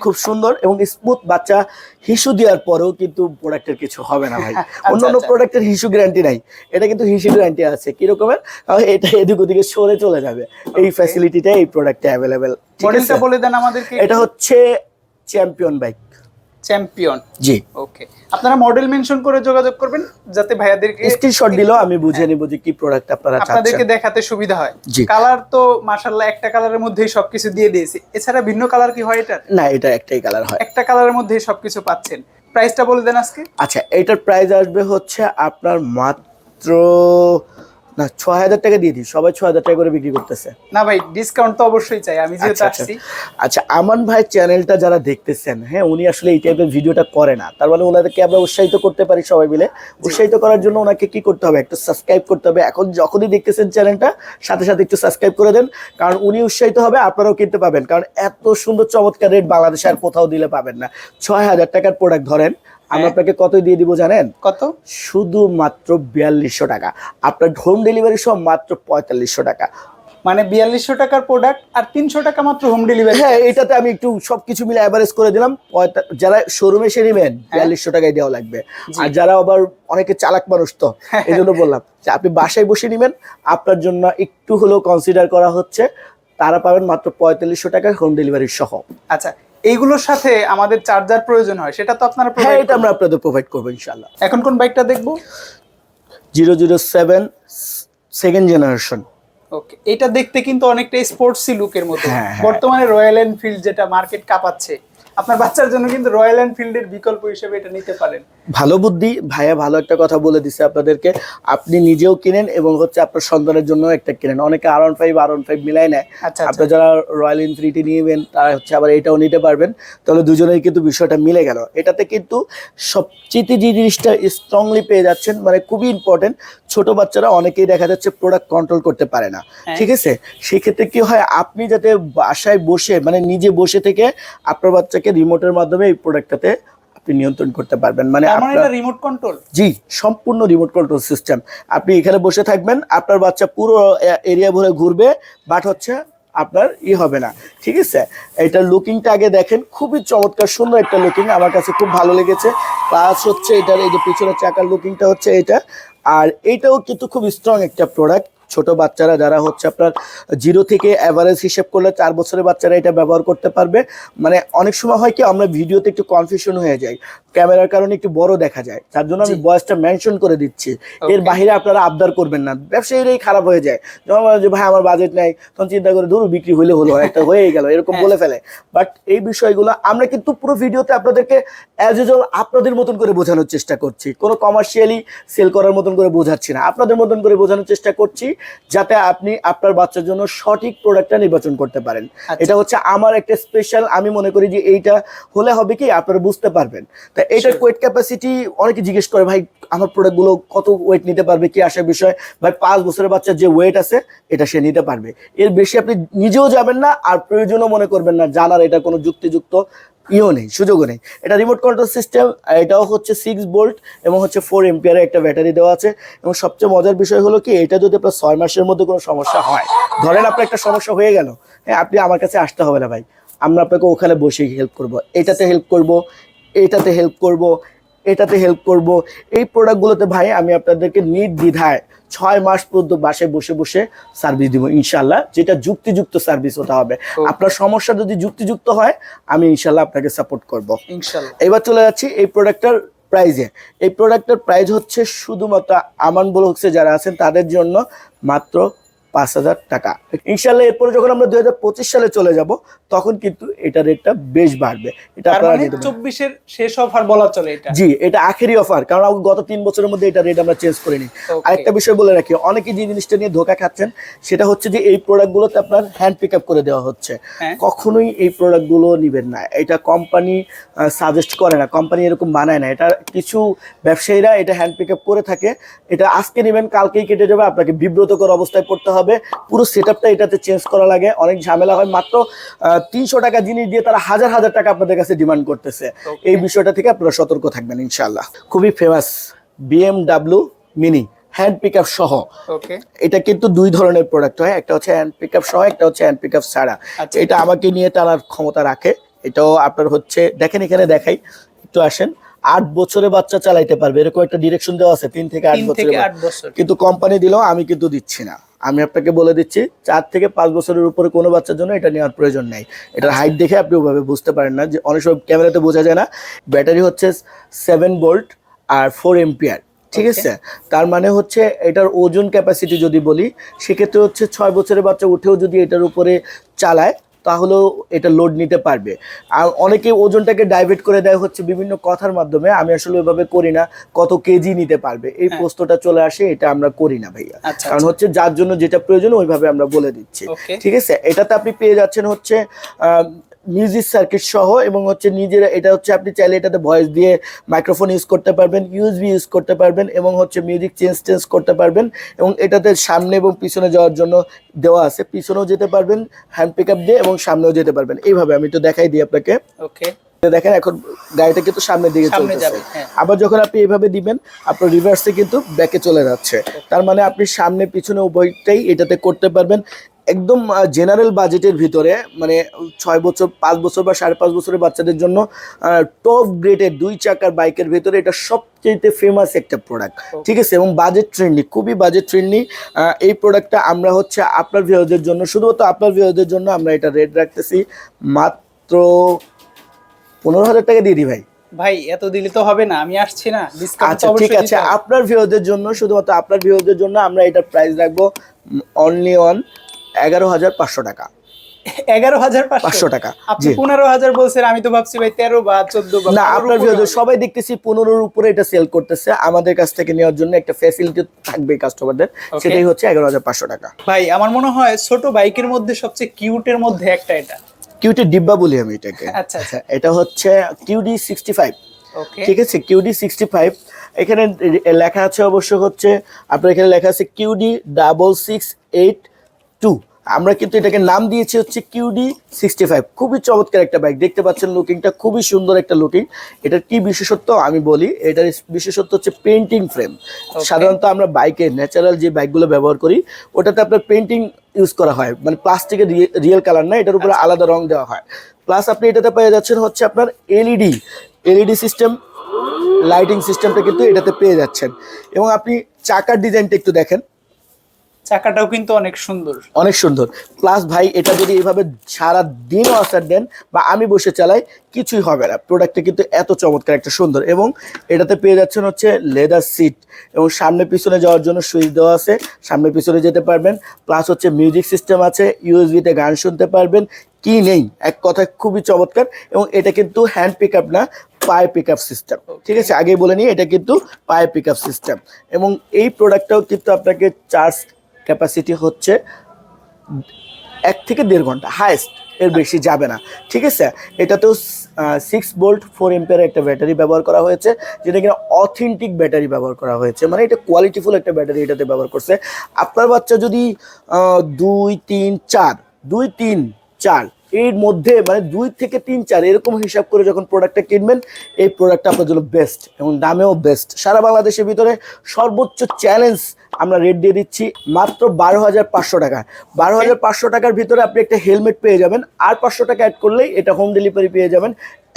খুব সুন্দর এবং স্মুথ। বাচ্চা হিসু দেওয়ার পরেও কিন্তু প্রোডাক্টের কিছু হবে না ভাই, অন্যান্য প্রোডাক্টের হিসু গ্যারান্টি নাই, এটা কিন্তু হিসু গ্যারান্টি আছে। কিরকমের? এটা এদিক ওদিকে সরে চলে যাবে, এই ফ্যাসিলিটিটা এই প্রোডাক্টে অ্যাভেলেবেল। মডেলটা বলে দেন আমাদেরকে। এটা হচ্ছে চ্যাম্পিয়ন বাইক। চ্যাম্পিয়ন, জি। ওকে, আপনারা মডেল মেনশন করে যোগাযোগ করবেন যাতে ভাইয়াদেরকে স্ক্রিনশট দিলেও আমি বুঝে নিব যে কি প্রোডাক্ট আপনারা চাচ্ছেন, আপনাদেরকে দেখাতে সুবিধা হয়। কালার তো মাশাআল্লাহ একটা কালারের মধ্যেই সবকিছু দিয়ে দিয়েছে, এছাড়া ভিন্ন কালার কি হয় এটা? না, এটা একটাই কালার হয়, একটা কালারের মধ্যেই সবকিছু পাচ্ছেন। প্রাইসটা বলে দেন আজকে। আচ্ছা, এটার প্রাইস আসবে হচ্ছে আপনার মাত্র না 6000 টাকা দিয়ে দিই, সবাই 6000 টাকা করে বিক্রি করতেছে। না ভাই, ডিসকাউন্ট তো অবশ্যই চাই, আমি যেহেতু আসছি। আচ্ছা, আমান ভাই চ্যানেলটা যারা দেখতেছেন, হ্যাঁ উনি আসলে এই টাইপের ভিডিওটা করে না, তার মানে ওনাদেরকে আমরা উৎসাহিত করতে পারি সবাই মিলে। উৎসাহিত করার জন্য ওনাকে কি করতে হবে? একটু সাবস্ক্রাইব করতে হবে। এখন যখনই দেখতেছেন চ্যানেলটা, সাথে সাথে একটু সাবস্ক্রাইব করে দেন, কারণ উনি উৎসাহিত হবে, আপনারাও কিনতে পাবেন, কারণ এত সুন্দর চমৎকার রেট বাংলাদেশে আর কোথাও দিলে পাবেন না। 6000 টাকার প্রোডাক্ট ধরেন, আমি আপনাকে কতই দিয়ে দিব জানেন? কত? শুধু মাত্র 4200 টাকা, আপনার হোম ডেলিভারি সহ মাত্র 4500 টাকা। মানে 4200 টাকার প্রোডাক্ট আর 300 টাকা মাত্র হোম ডেলিভারি। হ্যাঁ, এটাতে আমি একটু সবকিছু মিলে অ্যাভারেজ করে দিলাম। যারা শোরুমে এসে নেবেন 4200 টাকায় দেওয়া লাগবে। আর যারা আবার অনেকে চালাক মানুষ তো এই জন্য বললাম যে আপনি বাসায় বসে নেবেন, আপনার জন্য একটু হলেও কনসিডার করা হচ্ছে, তারা পাবেন মাত্র 4500 টাকায় হোম ডেলিভারি সহ। আচ্ছা, এইগুলোর সাথে আমাদের চার্জার প্রয়োজন হয়, সেটা তো আপনারা হ্যাঁ, প্রোভাইড এটা আমরা আপনাদের প্রোভাইড করবো ইনশাল্লাহ। এখন কোন বাইকটা দেখবো? 007 সেকেন্ড জেনারেশন। ওকে, এটা দেখতে কিন্তু অনেকটা স্পোর্টসি লুকের মতো। হ্যাঁ, হ্যাঁ। বর্তমানে রয়্যাল এনফিল্ড যেটা মার্কেট কাঁপাচ্ছে, আপনার বাচ্চার জন্য কিন্তু রয়্যাল এনফিল্ডের বিকল্প হিসেবে এটা নিতে পারেন। ভালো বুদ্ধি ভাইয়া, ভালো একটা কথা বলে দিছে আপনাদেরকে। আপনি নিজেও কিনেন এবং হচ্ছে আপনার সন্তানের জন্য একটা কিনেন। অনেকে R15 মিলাই নেয়। আচ্ছা, আপনার যারা রয়্যাল এনফিল্ড নিবেন তারা হচ্ছে আবার এটাও নিতে পারবেন, তাহলে দুজনেই কিন্তু বিষয়টা মিলে গেল। এটাতে কিন্তু সবচেয়ে যে জিনিসটা স্ট্রংলি পেয়ে যাচ্ছেন, মানে খুবই ইম্পর্টেন্ট, ছোট বাচ্চারা অনেকেই দেখা যাচ্ছে প্রোডাক্ট কন্ট্রোল করতে পারে না, ঠিক আছে? সেক্ষেত্রে কি হয়, আপনি যাতে বাসায় বসে মানে নিজে বসে থেকে আপনার বাচ্চাকে রিমোটের মাধ্যমে এই প্রোডাক্টটাতে আপনি নিয়ন্ত্রণ করতে পারবেন। মানে এটা রিমোট কন্ট্রোল? জি, সম্পূর্ণ রিমোট কন্ট্রোল সিস্টেম। আপনি এখানে বসে থাকবেন, আপনার বাচ্চা পুরো এরিয়া ভরে ঘুরবে, বাট হচ্ছে আপনার হবে না, ঠিক আছে? এটার লুকিংটা আগে দেখেন, খুবই চমৎকার সুন্দর একটা লুকিং, আমার কাছে খুব ভালো লেগেছে। প্লাস হচ্ছে এটার এই যে পিছনের চাকার লুকিংটা হচ্ছে এটা, আর এইটাও কিন্তু খুব স্ট্রং একটা প্রোডাক্ট। ছোট বাচ্চারা যারা হচ্ছে আপনার 0 থেকে অ্যাভারেজ হিসেব করলে 4 বছরের বাচ্চারা এটা ব্যবহার করতে পারবে। মানে অনেক সময় হয় কি, আমরা ভিডিওতে একটু কনফিউশন হয়ে যাই, ক্যামেরার কারণে একটু বড় দেখা যায়, তার জন্য আমি বয়সটা মেনশন করে দিচ্ছি। এর বাইরে আপনারা আবদার করবেন না, ব্যবসায়ীরাই খারাপ হয়ে যায়। যখন বলে যে ভাই আমার বাজেট নাই, তখন চিন্তা করে ধরো বিক্রি হলে হলো, একটা হয়েই গেল, এরকম বলে ফেলে। বাট এই বিষয়গুলো আমরা কিন্তু পুরো ভিডিওতে আপনাদেরকে অ্যাজ ইউজুয়াল আপনাদের মতন করে বোঝানোর চেষ্টা করছি, কোনো কমার্শিয়ালি সেল করার মতন করে বোঝাচ্ছি না, আপনাদের মতন করে বোঝানোর চেষ্টা করছি, যাতে আপনি আপনার বাচ্চার জন্য সঠিক প্রোডাক্টটা নির্বাচন করতে পারেন। এটা হচ্ছে আমার একটা স্পেশাল, আমি মনে করি যে এইটা হলে হবে কি আপনারা বুঝতে পারবেন। তা এটার ওয়েট ক্যাপাসিটি অনেকে জিজ্ঞেস করে, ভাই আমার প্রোডাক্টগুলো কত ওয়েট নিতে পারবে, কি আসার বিষয়? ভাই 5 বছরের বাচ্চার যে ওয়েট আছে এটা সে নিতে পারবে, এর বেশি আপনি নিজেও যাবেন না, আর প্রয়োজনও মনে করবেন না জানার, এটা কোনো যুক্তিযুক্ত নেই, সুযোগও নেই। এটা রিমোট কন্ট্রোল সিস্টেম, এটাও হচ্ছে 6 ভোল্ট এবং হচ্ছে 4 এম্পিয়ারের একটা ব্যাটারি দেওয়া আছে। এবং সবচেয়ে মজার বিষয় হলো কি, এটা যদি আপনার 6 মাসের মধ্যে কোনো সমস্যা হয়, ধরেন আপনার একটা সমস্যা হয়ে গেল, হ্যাঁ, আপনি আমার কাছে আসতে হবে না ভাই, আমরা আপনাকে ওখানে বসে হেল্প করব, এটাতে হেল্প করব, এটাতে হেল্প করব, এটাতে হেল্প করব। এই প্রোডাক্টগুলোতে ভাই আমি আপনাদেরকে নির্দ্বিধায় 6 মাস পর্যন্ত বাসায় বসে বসে সার্ভিস দিব ইনশাল্লাহ, যেটা যুক্তিযুক্ত সার্ভিস হতে হবে। আপনার সমস্যা যদি যুক্তিযুক্ত হয়, আমি ইনশাল্লাহ আপনাকে সাপোর্ট করব ইনশাল্লাহ। এবার চলে যাচ্ছি এই প্রোডাক্টটার প্রাইজে। এই প্রোডাক্টের প্রাইস হচ্ছে শুধুমাত্র আমান ব্লগসে যারা আছেন তাদের জন্য মাত্র 5000 টাকা ইনশাল্লাহ। এরপরে যখন আমরা 2025 সালে চলে যাব, তখন কিন্তু এটা রেটটা বেশ বাড়বে। এটা আপনারা 24-এর শেষ অফার বলা চলে এটা? জি, এটা আখেরি অফার, কারণ গত 3 বছরের মধ্যে এটা রেট আমরা চেঞ্জ করিনি। আরেকটা বিষয় বলে রাখি, অনেকে যে জিনিসটা নিয়ে ধোঁকা খাচ্ছেন, সেটা হচ্ছে যে এই প্রোডাক্টগুলোতে আপনার হ্যান্ড পিক আপ করে দেওয়া হচ্ছে। কখনোই এই প্রোডাক্টগুলো নিবেন না, এটা কোম্পানি সাজেস্ট করে না, কোম্পানি এরকম বানায় না। এটা কিছু ব্যবসায়ীরা এটা হ্যান্ড পিক আপ করে থাকে, এটা আজকে নেবেন কালকেই কেটে যাবে, আপনাকে বিব্রতকর অবস্থায় পড়তে হবে। পুরো সেটআপটা এটাতে চেঞ্জ করা লাগে, অনেক ঝামেলা হয়। মাত্র 300 টাকা জিনিস দিয়ে তারা হাজার হাজার টাকা আপনাদের কাছে ডিমান্ড করতেছে। এই বিষয়টা থেকে আপনারা সতর্ক থাকবেন ইনশাআল্লাহ। খুবই famous BMW mini hand pickup সহ। এটা কিন্তু 2 ধরনের প্রোডাক্ট হয়, একটা হচ্ছে হ্যান্ড পিক আপ সহ, একটা হচ্ছে হ্যান্ড পিক আপ ছাড়া। এটা আমাকে নিয়ে টানার ক্ষমতা রাখে। এটাও আপনার হচ্ছে দেখেন, এখানে দেখাই, একটু আসেন, 8 বছরের বাচ্চা চালাইতে পারবে, এরকম একটা ডিরেকশন দেওয়া আছে, 3 থেকে 8 বছর। কিন্তু কোম্পানি দিলেও আমি কিন্তু দিচ্ছি না। আমি আপনাকে বলে দিচ্ছি, 4 থেকে 5 বছরের উপরে কোনো বাচ্চার জন্য এটা নেওয়ার প্রয়োজন নেই। এটার হাইট দেখে আপনি ওভাবে বুঝতে পারেন না, যে অনেক সময় ক্যামেরাতে বোঝা যায় না। ব্যাটারি হচ্ছে 7 ভোল্ট আর 4 এম্পিয়ার, ঠিক আছে? তার মানে হচ্ছে এটার ওজন ক্যাপাসিটি যদি বলি, সেক্ষেত্রে হচ্ছে 6 বছরের বাচ্চা উঠেও যদি এটার উপরে চালায়, তাহলেও এটা লোড নিতে পারবে। আর অনেকে ওজনটাকে ডাইভার্ট করে দেয় হচ্ছে বিভিন্ন কথার মাধ্যমে, আমি আসলে ওইভাবে করি না। কত কেজি নিতে পারবে এই প্রশ্নটা চলে আসে, এটা আমরা করি না ভাইয়া। কারণ হচ্ছে যার জন্য যেটা প্রয়োজন ওইভাবে আমরা বলে দিচ্ছি, ঠিক আছে? এটাতে আপনি পেয়ে যাচ্ছেন হচ্ছে মিউজিক সার্কিট সহ, এবং হচ্ছে নিজের, এটা হচ্ছে আপনি চাইলে এটাতে ভয়েস দিয়ে মাইক্রোফোন ইউজ করতে পারবেন, ইউএসবি ইউজ করতে পারবেন, এবং হচ্ছে মিউজিক চেঞ্জ করতে পারবেন। এবং এটাতে সামনে এবং পিছনে যাওয়ার জন্য দেওয়া আছে, পিছনেও যেতে পারবেন হ্যান্ড পিক আপ দিয়ে, এবং সামনেও যেতে পারবেন। এইভাবে আমি তো দেখাই দিই আপনাকে। দেখেন এখন গাড়িটা কিন্তু সামনের দিকে চলতেছে, আবার যখন আপনি এইভাবে দিবেন আপনার রিভার্সে কিন্তু ব্যাকে চলে যাচ্ছে। তার মানে আপনি সামনে পিছনে উভয়টাই এটাতে করতে পারবেন। একদম জেনারেল বাজেটের ভিতরে, মানে 6 বছর 5 বছর বা 5.5 বছরের বাচ্চাদের জন্য টপ গ্রেডের 2 চাকার বাইকের ভিতরে এটা সবচেয়ে ফেমাস একটা প্রোডাক্ট, ঠিক আছে, এবং বাজেট ফ্রেন্ডলি, খুবই বাজেট ফ্রেন্ডলি। এই প্রোডাক্টটা আমরা হচ্ছে আপনার ভিউয়ারদের জন্য, শুধুমাত্র আপনার ভিউয়ারদের জন্য আমরা এটা রেট রাখতেছি মাত্র 15,000 টাকা দিয়ে দিই ভাই। ভাই এত দিলে তো হবে না, আমি আসছি না, ডিসকাউন্ট আচ্ছা ঠিক আছে, আপনার ভিউয়ারদের জন্য, শুধুমাত্র আপনার ভিউয়ারদের জন্য আমরা এটার প্রাইস রাখবো অনলি অন 11,500 টাকা। 11,500 টাকা। আপনি জি 15,000 বলছেন, আমি তো ভাবছি ভাই 13 বা 14 বা না, 15 আপনার উপরে ভিউয়ারদের হবে। সবাই দেখতেছি 15-র উপরে এটা সেল করতেছে। আমাদের কাছ থেকে নেওয়ার জন্য একটা ফ্যাসিলিটি থাকবে কাস্টমারদের, সেটাই হচ্ছে 11,500 টাকা। ভাই আমার মনে হয় ছোট বাইকের মধ্যে সবচেয়ে কিউটের মধ্যে একটা এটা। কিউটি ডিব্বা বলি আমি এটাকে। আচ্ছা আচ্ছা, এটা হচ্ছে কিউডি 65, ওকে ঠিক আছে, কিউডি 65। এখানে লেখা আছে অবশ্য হচ্ছে, আপনার এখানে লেখা আছে কিউডি 6682। আমরা কিন্তু এটাকে নাম দিয়েছি হচ্ছে কিউডি 65। খুবই চমৎকার একটা বাইক, দেখতে পাচ্ছেন লুকিংটা খুবই সুন্দর একটা লুকিং। এটার কি বিশেষত্ব আমি বলি, এটার বিশেষত্ব হচ্ছে পেন্টিং ফ্রেম। সাধারণত আমরা বাইকে ন্যাচারাল যে বাইকগুলো ব্যবহার করি ওটাতে আপনার পেন্টিং ইউজ করা হয়, মানে প্লাস্টিকের রিয়েল কালার না, এটার উপরে আলাদা রং দেওয়া হয়। প্লাস আপনি এটাতে পেয়ে যাচ্ছেন হচ্ছে আপনার এলইডি সিস্টেম, লাইটিং সিস্টেমটা কিন্তু এটাতে পেয়ে যাচ্ছেন। এবং আপনি চাকার ডিজাইনটা একটু দেখেন, চাকাটাও কিন্তু অনেক সুন্দর। অনেক সুন্দর। প্লাস ভাই এটা যদি এইভাবে সারা দিন ওয়াসার দেন বা আমি বসে চালাই, কিছুই হবে না। প্রোডাক্টটা কিন্তু এত চমৎকার একটা সুন্দর, এবং এটাতে পেয়ে যাচ্ছেন হচ্ছে লেদার সিট, এবং সামনে পিছনে যাওয়ার জন্য সুইচ দেওয়া আছে, সামনে পিছনে যেতে পারবেন। প্লাস হচ্ছে মিউজিক সিস্টেম আছে, ইউএসবিতে গান শুনতে পারবেন, কি নেই এক কথায় খুবই চমৎকার। এবং এটা কিন্তু হ্যান্ড পিক আপ না, পায়ে পিক আপ সিস্টেম, ঠিক আছে, আগেই বলে নিই এটা কিন্তু পায়ে পিক আপ সিস্টেম। এবং এই প্রোডাক্টটাও কিন্তু আপনাকে চার্জ ক্যাপাসিটি হচ্ছে 1 থেকে 1.5 ঘন্টা হাইস্ট, এর বেশি যাবে না, ঠিক আছে। এটাতেও 6 ভোল্ট 4 এম্পিয়ারের একটা ব্যাটারি ব্যবহার করা হয়েছে, যেটা কিনা অথেন্টিক ব্যাটারি ব্যবহার করা হয়েছে, মানে এটা কোয়ালিটিফুল একটা ব্যাটারি এটাতে ব্যবহার করছে। আপনার বাচ্চা যদি 2-3-4 এর মধ্যে, মানে 2 থেকে 3-4 এরকম হিসাব করে যখন প্রোডাক্টটা কিনবেন, এই প্রোডাক্টটা আপনার জন্য বেস্ট এবং দামেও বেস্ট। সারা বাংলাদেশের ভিতরে সর্বোচ্চ চ্যালেঞ্জ আমরা রেট দিয়ে দিচ্ছি মাত্র 12,500 টাকা। 12,500 টাকার ভিতরে আপনি একটা হেলমেট পেয়ে যাবেন, আর 500 টাকা অ্যাড করলেই এটা হোম ডেলিভারি পেয়ে যাবেন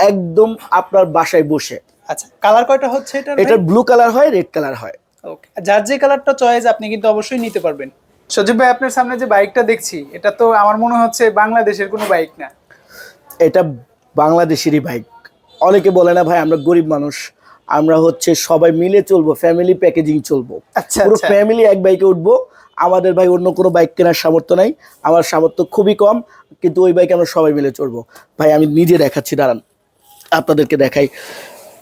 একদম আপনার বাসায় বসে। আচ্ছা, কালার কয়টা হচ্ছে এটা? এটার ব্লু কালার হয়, রেড কালার হয়। ওকে, যার যে কালারটা চয়েস আপনি কিন্তু অবশ্যই নিতে পারবেন। সজীব ভাই, আপনার সামনে যে বাইকটা দেখছি, এটা তো আমার মনে হচ্ছে বাংলাদেশের কোনো বাইক না। এটা বাংলাদেশেরই বাইক। অনেকে বলে না ভাই আমরা গরিব মানুষ, আমরা হচ্ছে সবাই মিলে চলবো, ফ্যামিলি প্যাকেজিং চলবো, আচ্ছা পুরো আচ্ছা, ফ্যামিলি এক বাইকে উঠবো। আমাদের ভাই অন্য কোনো বাইক কেনার সামর্থ্য নাই, আমার সামর্থ্য খুবই কম, কিন্তু ওই বাইকে আমরা সবাই মিলে চলবো। ভাই আমি নিজে দেখাচ্ছি, দাঁড়ান আপনাদেরকে দেখাই।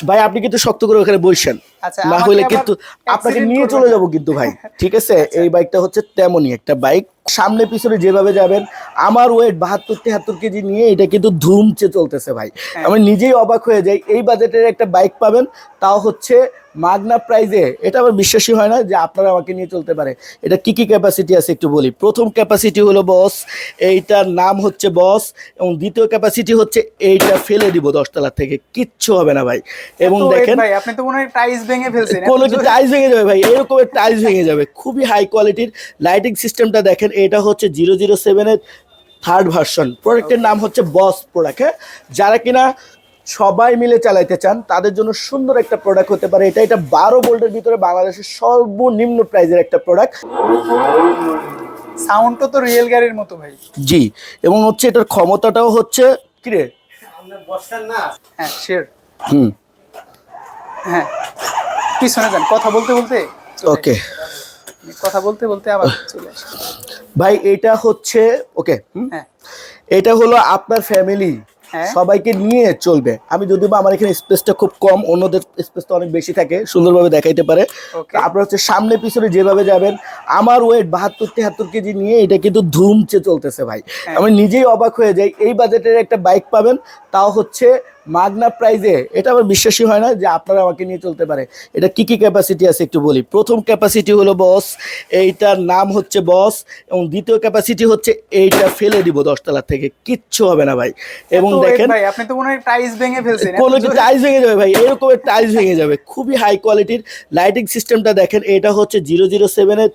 ভাই আপনি কিন্তু শক্ত করে ওখানে বসেন, আচ্ছা, না আমাকে হলে আবার কিন্তু আপনাকে accident নিয়ে করবে চলে না। যাবো কিন্তু ভাই, ঠিক আছে। আচ্ছা। এই বাইকটা হচ্ছে তেমনই একটা বাইক, সামনে পিছনে যেভাবে যাবেন, আমার ওয়েট 72-73 কেজি নিয়ে এটা কিন্তু ধুমচে চলতেছে ভাই। হ্যাঁ। আমি নিজেই অবাক হয়ে যাই, এই বাজেটের একটা বাইক পাবেন, তাও হচ্ছে মাগনা প্রাইজে। এটা আমার বিশ্বাসই হয় না যে আপনারা আমাকে নিয়ে চলতে পারে। এটা কি কি ক্যাপাসিটি আছে একটু বলি। প্রথম ক্যাপাসিটি হলো বস, এইটার নাম হচ্ছে বস, এবং দ্বিতীয় ক্যাপাসিটি হচ্ছে এইটা ফেলে দিব 10 তলা থেকে, কিচ্ছু হবে না ভাই। এবং তো দেখেন ভাই আপনি তো মনে হয় টাইলস ভেঙে ফেলছেন। এত কোনো কি জোরে- টাইলস ভেঙে যাবে ভাই, এরকমের টাইলস ভেঙে যাবে। খুবই হাই কোয়ালিটির লাইটিং সিস্টেমটা দেখেন, এটা হচ্ছে 007 এর 3rd ভার্সন। প্রোডাক্টের নাম হচ্ছে বস প্রোডাক্ট। হ্যাঁ, যারা কিনা সবাই মিলে চালাইতে চান তাদের জন্য সুন্দর একটা প্রোডাক্ট হতে পারে এটা। এটা 12 ভোল্টের ভিতরে বাংলাদেশের সর্বনিম্ন প্রাইজের একটা প্রোডাক্ট। সাউন্ডটা তো রিয়েল গাড়ির মতো ভাই। জি, এবং হচ্ছে এটার ক্ষমতাটাও হচ্ছে কি রে, হ্যাঁ শিওর। হুম, হ্যাঁ, পিছনে যান, কথা বলতে বলতে চলে ওকে আসেন। কথা বলতে বলতে আবার চলে আসে। ভাই, এটা হচ্ছে ওকে, হ্যাঁ এটা হলো আপনার ফ্যামিলি হ্যাঁ, সবাইকে নিয়ে চলবে। আমি যদিও বা আমার এখানে স্পেসটা খুব কম, অন্যদের স্পেসটা অনেক বেশি থাকে, সুন্দরভাবে দেখাইতে পারে। ওকে। আপনার হচ্ছে সামনে পিছনে যেভাবে যাবেন, আমার ওয়েট 72-73 কেজি নিয়ে এটা কিন্তু ধুমচে চলতেছে ভাই। হ্যাঁ। আমি নিজেই অবাক হয়ে যাই, এই বাজেটের একটা বাইক পাবেন, তাও হচ্ছে মাগনা প্রাইজে। এটা আমার বিশ্বাসই হয় না যে আপনারা আমাকে নিয়ে চলতে পারে। এটা কি কি ক্যাপাসিটি আছে একটু বলি। প্রথম ক্যাপাসিটি হলো বস, এইটার নাম হচ্ছে বস, এবং দ্বিতীয় ক্যাপাসিটি হচ্ছে এইটা ফেলে দিব 10 তলা থেকে, কিচ্ছু হবে না ভাই। এবং তো দেখেন ভাই আপনি তো মনে হয় টাইলস ভেঙে ফেলছেন। এত কোনো কি জোরে- টাইলস ভেঙে যাবে ভাই, এরকমের টাইলস ভেঙে যাবে। খুবই হাই কোয়ালিটির লাইটিং সিস্টেমটা দেখেন, এটা হচ্ছে 007 এর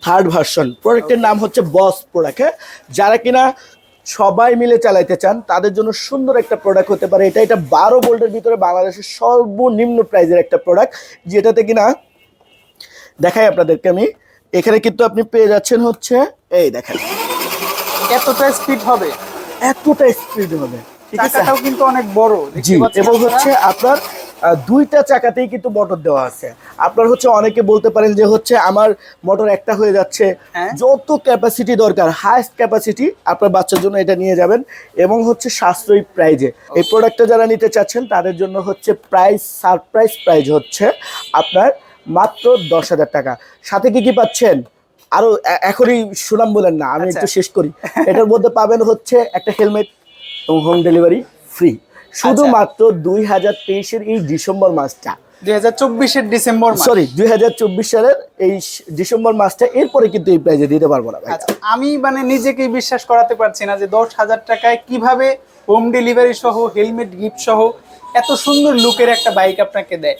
থার্ড ভার্সন। প্রোডাক্টের নাম হচ্ছে বস প্রোডাক্ট। হ্যাঁ, যারা কিনা সবাই মিলে চালাইতে চান তাদের জন্য সুন্দর একটা প্রোডাক্ট হতে পারে এটা। এটা 12 ভোল্টের ভিতরে বাংলাদেশের সর্বনিম্ন প্রাইজের একটা প্রোডাক্ট, যেটাতে কিনা দেখাই আপনাদেরকে আমি। এখানে কিন্তু আপনি পেয়ে যাচ্ছেন হচ্ছে এই দেখেন এতটা স্পিড হবে, এতটা স্পিড হবে, ঠিক আছে। চাকাটাও কিন্তু অনেক বড় জি, এবং হচ্ছে আপনার দুইটা চাকাতেই কিন্তু মোটর দেওয়া আছে। আপনার হচ্ছে অনেকে বলতে পারেন যে হচ্ছে আমার মোটর একটা হয়ে যাচ্ছে, হ্যাঁ। যত ক্যাপাসিটি দরকার হাইস্ট ক্যাপাসিটি আপনার বাচ্চার জন্য এটা নিয়ে যাবেন, এবং হচ্ছে সাশ্রয়ী প্রাইজে। এই প্রোডাক্টটা যারা নিতে চাচ্ছেন তাদের জন্য হচ্ছে প্রাইস সারপ্রাইজ প্রাইজ হচ্ছে আপনার মাত্র 10,000 টাকা। সাথে কি কি পাচ্ছেন আরো এখনই সুনাম বলেন না, আমি আচ্ছা। একটু শেষ করি। এটার মধ্যে পাবেন হচ্ছে একটা হেলমেট এবং হোম ডেলিভারি ফ্রি, শুধুমাত্র 2023-এর এই ডিসেম্বর মাসটা, 2024-এর ডিসেম্বর মাস। সরি 2024 সালের এই ডিসেম্বর মাসটা। এরপরে কিন্তু এই প্রাইজে দিতে পারবো না ভাই। আচ্ছা, আমি মানে নিজেকেই বিশ্বাস করাতে পারছি না যে 10,000 টাকায় কিভাবে হোম ডেলিভারি সহ হেলমেট গিফট সহ এত সুন্দর লুকের একটা বাইক আপনাকে দেয়।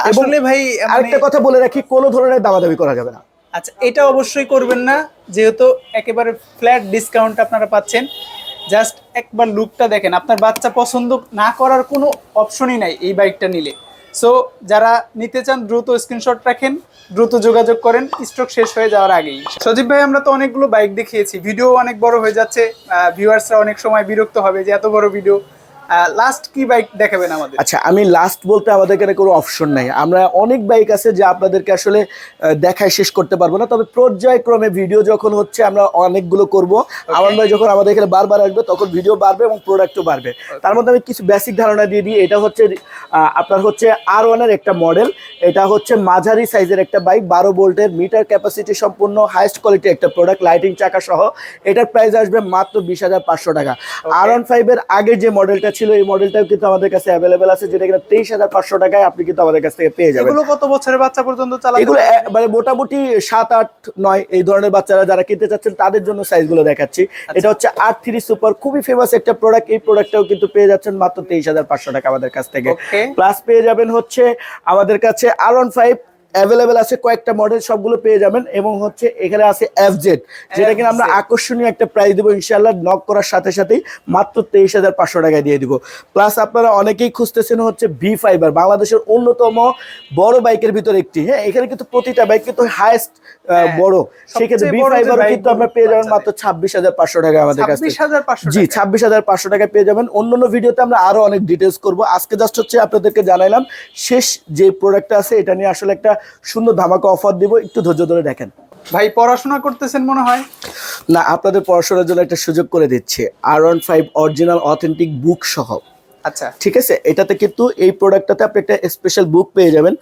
আসলে ভাই মানে আরেকটা কথা বলে রাখি, কোনো ধরনের দামাদামি করা যাবে না। আচ্ছা, এটা অবশ্যই করবেন না, যেহেতু একেবারে ফ্ল্যাট ডিসকাউন্ট আপনারা পাচ্ছেন। জাস্ট একবার লুকটা দেখেন, আপনার বাচ্চা পছন্দ না করার কোনো অপশনই নাই এই বাইকটা নিলে। সো যারা নিতে চান দ্রুত স্ক্রিনশট রাখেন, দ্রুত যোগাযোগ করেন স্টক শেষ হয়ে যাওয়ার আগেই। সজীব ভাই, আমরা তো অনেকগুলো বাইক দেখিয়েছি, ভিডিও অনেক বড় হয়ে যাচ্ছে, ভিউয়ার্সরা অনেক সময় বিরক্ত হবে যে এত বড় ভিডিও। লাস্ট কি বাইক দেখাবেন আমাদের? আচ্ছা, আমি লাস্ট বলতে আমাদের এখানে কোনো অপশন নাই। আমরা অনেক বাইক আছে যে আপনাদেরকে আসলে দেখায় শেষ করতে পারবো না, তবে পর্যায়ক্রমে ভিডিও যখন হচ্ছে আমরা অনেকগুলো করব। আমার ভাই যখন আমাদের এখানে বারবার আসবে তখন ভিডিও বাড়বে এবং প্রোডাক্টও বাড়বে। তার মধ্যে আমি কিছু বেসিক ধারণা দিয়ে দিই। এটা হচ্ছে আপনার হচ্ছে R1-এর একটা মডেল। এটা হচ্ছে মাঝারি সাইজের একটা বাইক, 12 ভোল্টের, মিটার ক্যাপাসিটি সম্পূর্ণ, হাইস্ট কোয়ালিটি একটা প্রোডাক্ট, লাইটিং চাকা সহ। এটার প্রাইস আসবে মাত্র 20,500 টাকা। R15-এর আগে যে মডেলটা ছিল এই মডেলটাও কিন্তু আমাদের কাছে অ্যাভেলেবেল আছে, যেটা কিনা 23,500 টাকায় আপনি কিন্তু আমাদের কাছ থেকে পেয়ে যাবেন। এগুলো কত বছরের বাচ্চা পর্যন্ত চালাতে এগুলো পারবে? মানে মোটামুটি 7, 8, 9 এই ধরনের বাচ্চারা যারা কিনতে চাচ্ছেন তাদের জন্য সাইজগুলো দেখাচ্ছি। এটা হচ্ছে R3 সুপার, খুবই ফেমাস একটা প্রোডাক্ট। এই প্রোডাক্টটাও কিন্তু পেয়ে যাচ্ছেন মাত্র 23,500 টাকা আমাদের কাছ থেকে। প্লাস পেয়ে যাবেন হচ্ছে আমাদের কাছে R15 অ্যাভেলেবেল আছে, কয়েকটা মডেল, সবগুলো পেয়ে যাবেন। এবং হচ্ছে এখানে আছে FZ, যেটা কিনা আমরা আকর্ষণীয় একটা প্রাইস দেবো ইনশাআল্লাহ, নক করার সাথে সাথেই মাত্র 23,500 টাকায় দিয়ে দিব। প্লাস আপনারা অনেকেই খুঁজতেছেন হচ্ছে V5, বাংলাদেশের অন্যতম বড় বাইকের ভিতর একটি। হ্যাঁ, এখানে কিন্তু প্রতিটা বাইক কিন্তু হাইয়েস্ট বড়, সেক্ষেত্রে V5 কিন্তু আমরা পেয়ে যাবেন মাত্র 26,500 টাকা আমাদের কাছে। 26,500? জি, 26,500 টাকায় পেয়ে যাবেন। অন্যান্য ভিডিওতে আমরা আরো অনেক ডিটেলস করব, আজকে জাস্ট হচ্ছে আপনাদেরকে জানাইলাম শেষ যে প্রোডাক্টটা আছে এটা নিয়ে আসলে একটা সুন্দর ধামাকা অফার দিব, একটু ধৈর্য ধরে দেখেন। ভাই পড়াশোনা করতেছেন মনে হয়? না, আপনাদের পড়াশোনার জন্য একটা সুযোগ করে দিচ্ছে, R15 অরিজিনাল অথেন্টিক বুক সহ। আচ্ছা, ঠিক আছে, এটাতে কিন্তু এই প্রোডাক্টটাতে আপনি একটা স্পেশাল বুক পেয়ে যাবেন।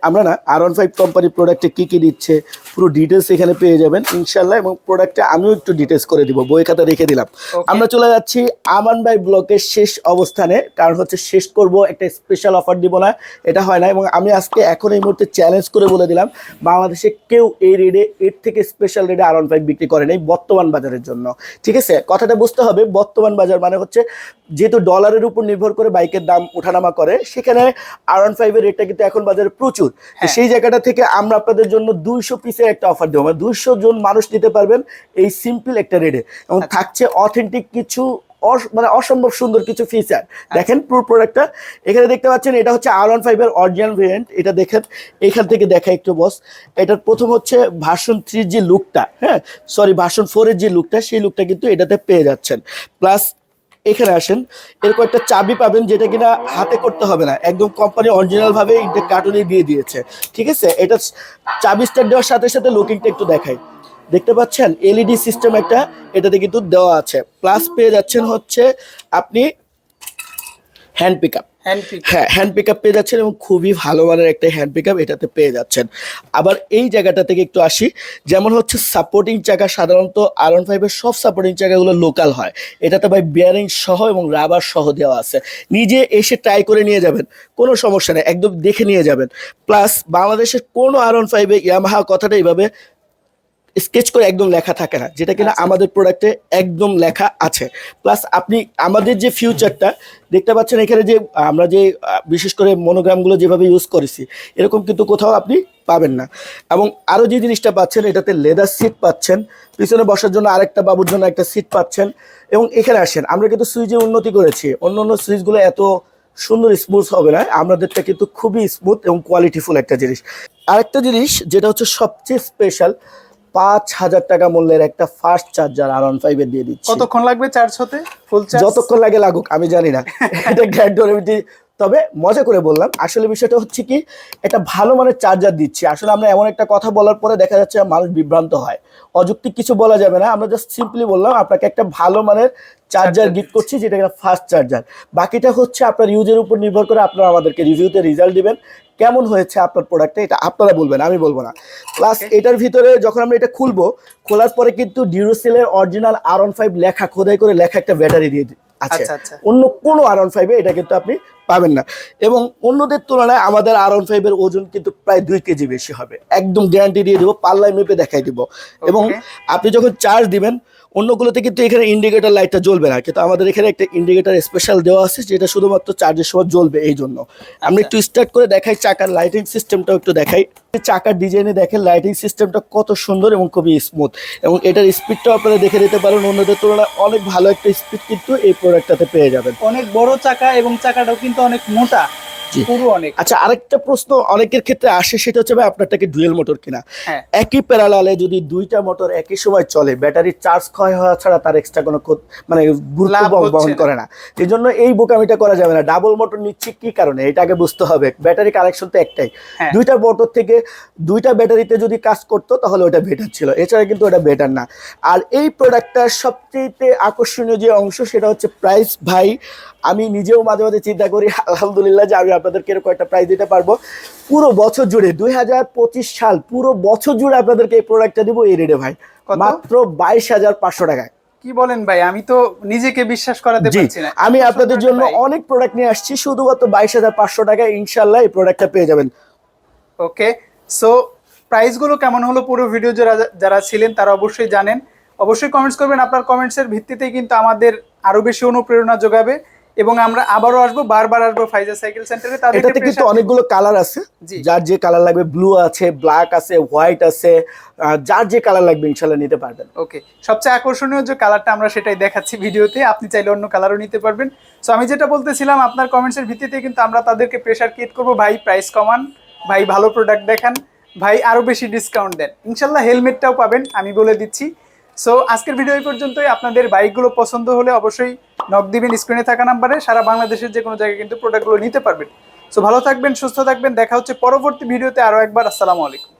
আমরা না R15 কোম্পানি প্রোডাক্টে কি কি দিচ্ছে পুরো ডিটেলস এখানে পেয়ে যাবেন ইনশাল্লাহ। এবং প্রোডাক্টে আমিও একটু ডিটেলস করে দিব, বই খাতা রেখে দিলাম। আমরা চলে যাচ্ছি আমান ভাই ব্লকের শেষ অবস্থানে, কারণ হচ্ছে শেষ করব, একটা স্পেশাল অফার দিব না, এটা হয় না। এবং আমি আজকে এখন এই মুহূর্তে চ্যালেঞ্জ করে বলে দিলাম, বাংলাদেশে কেউ এই রেটে, এর থেকে স্পেশাল রেটে R15 বিক্রি করে নেই বর্তমান বাজারের জন্য। ঠিক আছে, কথাটা বুঝতে হবে, বর্তমান বাজার মানে হচ্ছে যেহেতু ডলারের উপর নির্ভর করে বাইকের দাম ওঠানামা করে, সেখানে R15 এর রেটটা কিন্তু এখন বাজারে প্রচুর। সেই জায়গাটা থেকে আমরা আপনাদের জন্য 200 পিসের একটা অফার দেবো, মানে 200 জন মানুষ নিতে পারবেন এই সিম্পল একটা রেটে, এবং থাকছে অথেন্টিক কিছু মানে অসম্ভব সুন্দর কিছু ফিচার। দেখেন পুরো প্রোডাক্টটা এখানে দেখতে পাচ্ছেন, এটা হচ্ছে R15 এর অরিজিনাল ভেরিয়েন্ট। এটা দেখেন, এখান থেকে দেখা একটু বস। এটার প্রথম হচ্ছে ভার্সন 3 যে লুকটা, হ্যাঁ সরি ভার্সন 4 এর যে লুকটা, সেই লুকটা কিন্তু এটাতে পেয়ে যাচ্ছেন। প্লাস এখানে আসেন, এরকম একটা চাবি পাবেন যেটা কিনা হাতে করতে হবে না, একদম কোম্পানি অরিজিনাল ভাবে ইনটেক কার্টুনে দিয়ে দিয়েছে। ঠিক আছে, এটা চাবি স্টার্ট দেওয়ার সাথে সাথে লুকিংটা একটু দেখাই, দেখতে পাচ্ছেন এলইডি সিস্টেম একটা এটাতে কিন্তু দেওয়া আছে। প্লাস পেয়ে যাচ্ছেন হচ্ছে আপনি হ্যান্ড পিক আপ, হ্যাঁ হ্যান্ড পিক আপ পেয়ে যাচ্ছেন, এবং খুবই ভালো মানের একটা হ্যান্ড পিক আপ এটাতে পেয়ে যাচ্ছেন। আবার এই জায়গাটা থেকে একটু আসি, যেমন হচ্ছে সাপোর্টিং চাকা, সাধারণত R15 এর সব সাপোর্টিং চাকাগুলো লোকাল হয়, এটাতে ভাই বিয়ারিং সহ এবং রাবার সহ দেওয়া আছে। নিজে এসে ট্রাই করে নিয়ে যাবেন, কোনো সমস্যা নেই, একদম দেখে নিয়ে যাবেন। প্লাস বাংলাদেশের কোনো R15 ইয়ামাহা কথাটা এইভাবে স্কেচ করে একদম লেখা থাকে না, যেটা কিনা আমাদের প্রোডাক্টে একদম লেখা আছে। প্লাস আপনি আমাদের যে ফিউচারটা দেখতে পাচ্ছেন এখানে, যে আমরা যে বিশেষ করে মনোগ্রামগুলো যেভাবে ইউজ করেছি এরকম কিন্তু কোথাও আপনি পাবেন না। এবং আরও যে জিনিসটা পাচ্ছেন, এটাতে লেদার সিট পাচ্ছেন, পিছনে বসার জন্য আরেকটা বাবুর জন্য একটা সিট পাচ্ছেন। এবং এখানে আসেন, আমরা কিন্তু সুইচে উন্নতি করেছি, অন্য অন্য সুইচগুলো এত সুন্দর স্মুথ হবে না, আমাদেরটা কিন্তু খুবই স্মুথ এবং কোয়ালিটিফুল একটা জিনিস। আরেকটা জিনিস যেটা হচ্ছে সবচেয়ে স্পেশাল, 5,000 টাকা মূল্যের একটা ফাস্ট চার্জার R15 এর দিয়ে দিচ্ছি। কতক্ষণ লাগবে চার্জ হতে? ফুল চার্জ যতক্ষণ লাগে লাগুক, আমি জানি না, এটা গ্যারান্টি। তবে মজা করে বললাম, আসলে বিষয়টা হচ্ছে কি, একটা ভালো মানের চার্জার দিচ্ছি। আসলে আমরা এমন একটা কথা বলার পরে দেখা যাচ্ছে মানুষ বিভ্রান্ত হয়, অযৌক্তিক কিছু বলা যাবে না। আমরা জাস্ট সিম্পলি বললাম আপনাকে একটা ভালো মানের চার্জার গিফট করছি, যেটা একটা ফাস্ট চার্জার। বাকিটা হচ্ছে আপনার ইউজের উপর নির্ভর করে, আপনারা আমাদেরকে রিভিউতে রেজাল্ট দিবেন কেমন হয়েছে আপনার প্রোডাক্টটা, এটা আপনারা বলবেন, আমি বলবো না। প্লাস এটার ভিতরে যখন আমরা এটা খুলবো, খোলার পরে কিন্তু ডিউরাসেলের অরিজিনাল R15 লেখা, খোদাই করে লেখা একটা ব্যাটারি দিয়ে আছে। অন্য কোনো R15 এটা কিন্তু আপনি পাবেন না। এবং অন্যদের তুলনায় আমাদের R15 এর ওজন কিন্তু প্রায় 2 কেজি বেশি হবে, একদম গ্যারান্টি দিয়ে দেবো, পাল্লায় মেপে দেখাই দিব। এবং আপনি যখন চার্জ দিবেন, অন্যগুলোতে কিন্তু এখানে ইন্ডিকেটর লাইটটা জ্বলবে না, কিন্তু আমাদের এখানে একটা ইন্ডিকেটর স্পেশাল দেওয়া আছে, যেটা শুধুমাত্র চার্জের সময় জ্বলবে। এই জন্য আমরা একটু স্টার্ট করে দেখাই, চাকার লাইটিং সিস্টেমটাও একটু দেখাই। চাকার ডিজাইনে দেখেন লাইটিং সিস্টেমটা কত সুন্দর এবং খুবই স্মুথ, এবং এটার স্পিডটাও আপনারা দেখে নিতে পারেন, অন্যদের তুলনায় অনেক ভালো একটা স্পিড কিন্তু এই প্রোডাক্টটাতে পেয়ে যাবেন। অনেক বড় চাকা এবং চাকাটাও কিন্তু অনেক মোটা, পুরো অনেক। আচ্ছা, আরেকটা প্রশ্ন অনেকের ক্ষেত্রে আসে, সেটা হচ্ছে ভাই আপনারটাকে ডুয়েল মোটর কিনা। একই প্যারালালে যদি দুইটা মোটর একই সময় চলে, ব্যাটারি চার্জ ক্ষয় হওয়া ছাড়া তার এক্সট্রা কোনো মানে গুরুত্ব বহন করে না। এই জন্য এই বোকামিটা করা যাবে না। ডাবল মোটর নিচ্ছি কি কারণে, এটা আগে বুঝতে হবে। ব্যাটারি কানেকশন তো একটাই, দুইটা মোটর থেকে দুইটা ব্যাটারিতে যদি কাজ করতো তাহলে ওটা বেটার ছিল, এছাড়া কিন্তু ওটা বেটার না। আর এই প্রোডাক্টটার সবচেয়ে আকর্ষণীয় যে অংশ, সেটা হচ্ছে প্রাইস। ভাই আমি নিজেও মাঝে মাঝে চিন্তা করি আলহামদুলিল্লাহ যে আমি আপনাদেরকে এরকম একটা প্রাইস দিতে পারবো। পুরো বছর জুড়ে 2025 সাল পুরো বছর জুড়ে আপনাদেরকে এই প্রোডাক্টটা দিব এই রেটে ভাই, মাত্র 22,500 টাকায়। কি বলেন ভাই, আমি তো নিজেকে বিশ্বাস করাতে পারছি না। আমি আপনাদের জন্য অনেক প্রোডাক্ট নিয়ে আসছি, শুধুমাত্র 22,500 টাকায় ইনশাল্লাহ এই প্রোডাক্টটা পেয়ে যাবেন। ওকে, সো প্রাইসগুলো কেমন হলো পুরো ভিডিও যারা ছিলেন তারা অবশ্যই জানেন, অবশ্যই কমেন্টস করবেন। আপনার কমেন্টসের ভিত্তিতেই কিন্তু আমাদের আরো বেশি অনুপ্রেরণা যোগাবে, এবং আমরা আবারও আসবো, বারবার আসবো ফাইজা সাইকেল সেন্টারে। এটাতে কিন্তু অনেকগুলো কালার আছে, যার যে কালার লাগবে, ব্লু আছে, ব্ল্যাক আছে, হোয়াইট আছে, যার যে কালার লাগবে ইনশাআল্লাহ নিতে পারবেন। ওকে, সবচেয়ে আকর্ষণীয় যে কালারটা আমরা সেটাই দেখাচ্ছি ভিডিওতে, আপনি চাইলে অন্য কালারও নিতে পারবেন। সো আমি যেটা বলতেছিলাম, আপনার কমেন্টসের ভিত্তিতে কিন্তু আমরা তাদেরকে প্রেশার ক্রিয়েট করবো, ভাই প্রাইস কমান, ভাই ভালো প্রোডাক্ট দেখান, ভাই আরো বেশি ডিসকাউন্ট দেন। ইনশাল্লাহ হেলমেটটাও পাবেন, আমি বলে দিচ্ছি। সো আজকের ভিডিও এই পর্যন্তই। আপনাদের বাইকগুলো পছন্দ হলে অবশ্যই নক দিবেন স্ক্রিনে থাকা নাম্বারে, সারা বাংলাদেশের যে কোনো জায়গায় কিন্তু প্রোডাক্টগুলো নিতে পারবেন। সো ভালো থাকবেন, সুস্থ থাকবেন, দেখা হচ্ছে পরবর্তী ভিডিওতে আরো একবার। আসসালামু আলাইকুম।